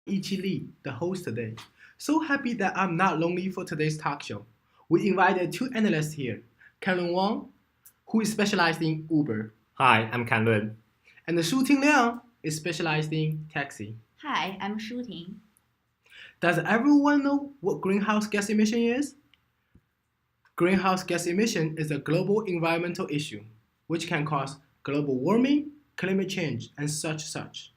Ichi Lee, the host today. So happy that I'm not lonely for today's talk show. We invited two analysts here, Karen Wang, who is specialized in Uber, Hi, I'm Kanlun. and the Shooting Liang is specialized in taxi. Hi, I'm shooting. Does everyone know what greenhouse gas emission is? Greenhouse gas emission is a global environmental issue which can cause global warming, climate change, and such.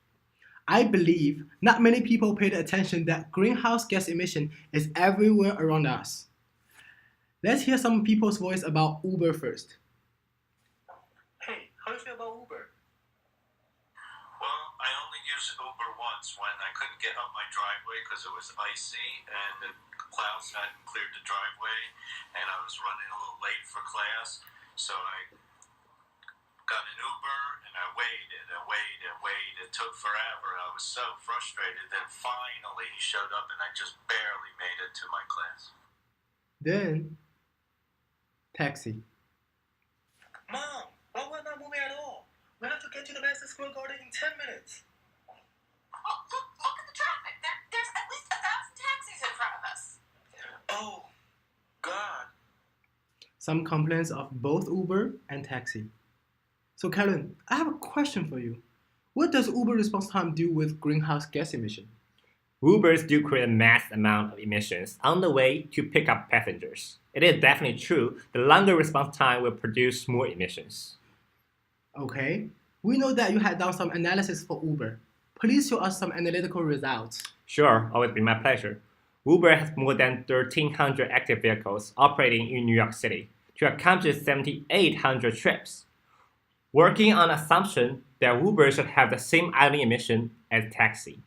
I believe not many people paid attention that greenhouse gas emission is everywhere around us. Let's hear some people's voice about Uber first. Hey, how do you feel about Uber? Well, I only used Uber once when I couldn't get up my driveway because it was icy and the clouds hadn't cleared the driveway and I was running a little late for class. So I got an Uber and I waited and waited and waited. It took forever. I was so frustrated. Then finally he showed up and I just barely made it to my class. Then, taxi. Mom, why we're not moving at all? We have to get to the Madison Square Garden in 10 minutes. Oh, look at the traffic. There's at least 1,000 taxis in front of us. Oh, God. Some complaints of both Uber and taxi. So Karen, I have a question for you. What does Uber response time do with greenhouse gas emission? Ubers do create a mass amount of emissions on the way to pick up passengers. It is definitely true the longer response time will produce more emissions. Okay, we know that you had done some analysis for Uber. Please show us some analytical results. Sure, always be my pleasure. Uber has more than 1,300 active vehicles operating in New York City to accomplish 7,800 trips. Working on assumption that Uber should have the same idling emission as taxi.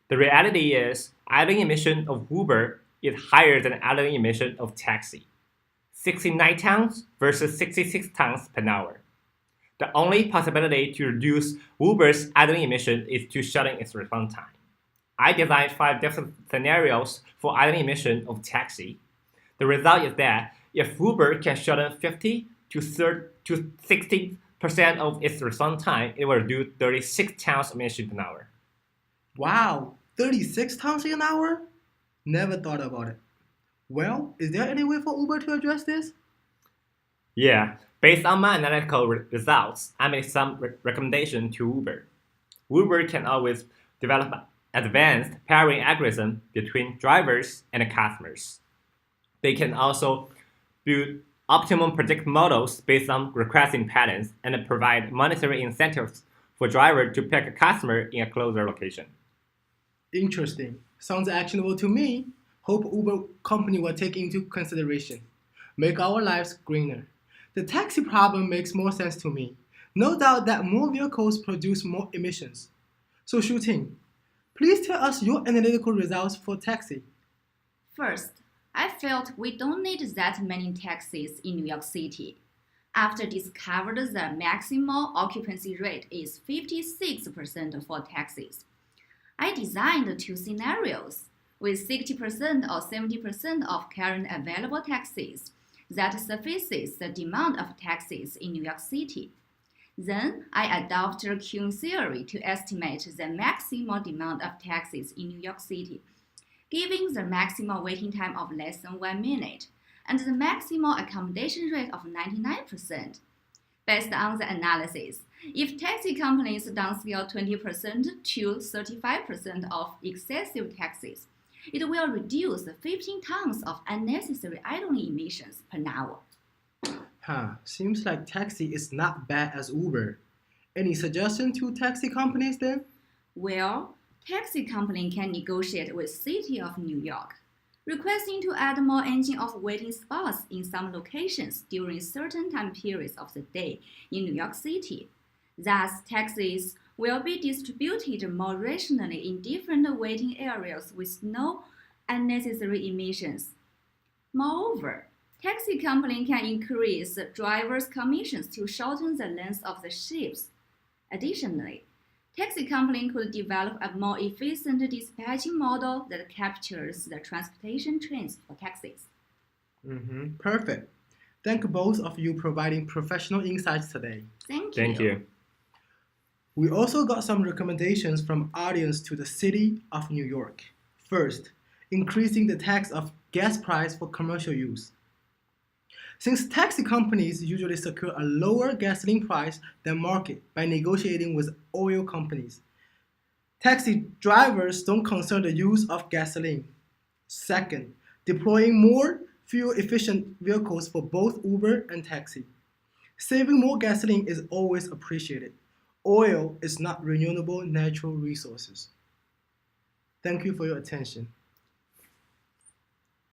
The reality is, idling emission of Uber is higher than idling emission of taxi. 69 tons versus 66 tons per hour. The only possibility to reduce Uber's idling emission is to shorten its response time. I designed 5 different scenarios for idling emission of taxi. The result is that if Uber can shorten 50 to 60% of its response time, it will reduce 36 tons of emission per hour. Wow, 36 tons an hour? Never thought about it. Well, is there any way for Uber to address this? Yeah, based on my analytical results, I made some recommendation to Uber. Uber can always develop advanced pairing algorithm between drivers and customers. They can also build optimum predictive models based on requesting patterns and provide monetary incentives for drivers to pick a customer in a closer location. Interesting. Sounds actionable to me. Hope Uber company will take into consideration. Make our lives greener. The taxi problem makes more sense to me. No doubt that more vehicles produce more emissions. So Shooting, please tell us your analytical results for taxi. First, I felt we don't need that many taxis in New York City. After discovered the maximal occupancy rate is 56% for taxis, I designed 2 scenarios with 60% or 70% of current available taxis that suffices the demand of taxis in New York City. Then I adopted queue theory to estimate the maximal demand of taxis in New York City, giving the maximal waiting time of less than 1 minute and the maximal accommodation rate of 99%. Based on the analysis, if taxi companies downscale 20% to 35% of excessive taxis, it will reduce 15 tons of unnecessary idling emissions per hour. Seems like taxi is not bad as Uber. Any suggestion to taxi companies then? Well, taxi company can negotiate with City of New York, requesting to add more engine of waiting spots in some locations during certain time periods of the day in New York City. Thus, taxis will be distributed more rationally in different waiting areas with no unnecessary emissions. Moreover, taxi company can increase drivers' commissions to shorten the length of the shifts. Additionally, taxi company could develop a more efficient dispatching model that captures the transportation trends for taxis. Perfect. Thank both of you providing professional insights today. Thank you. Thank you. We also got some recommendations from audience to the city of New York. First, increasing the tax of gas price for commercial use. Since taxi companies usually secure a lower gasoline price than market by negotiating with oil companies, taxi drivers don't concern the use of gasoline. Second, deploying more fuel-efficient vehicles for both Uber and taxi. Saving more gasoline is always appreciated. Oil is not renewable natural resources. Thank you for your attention.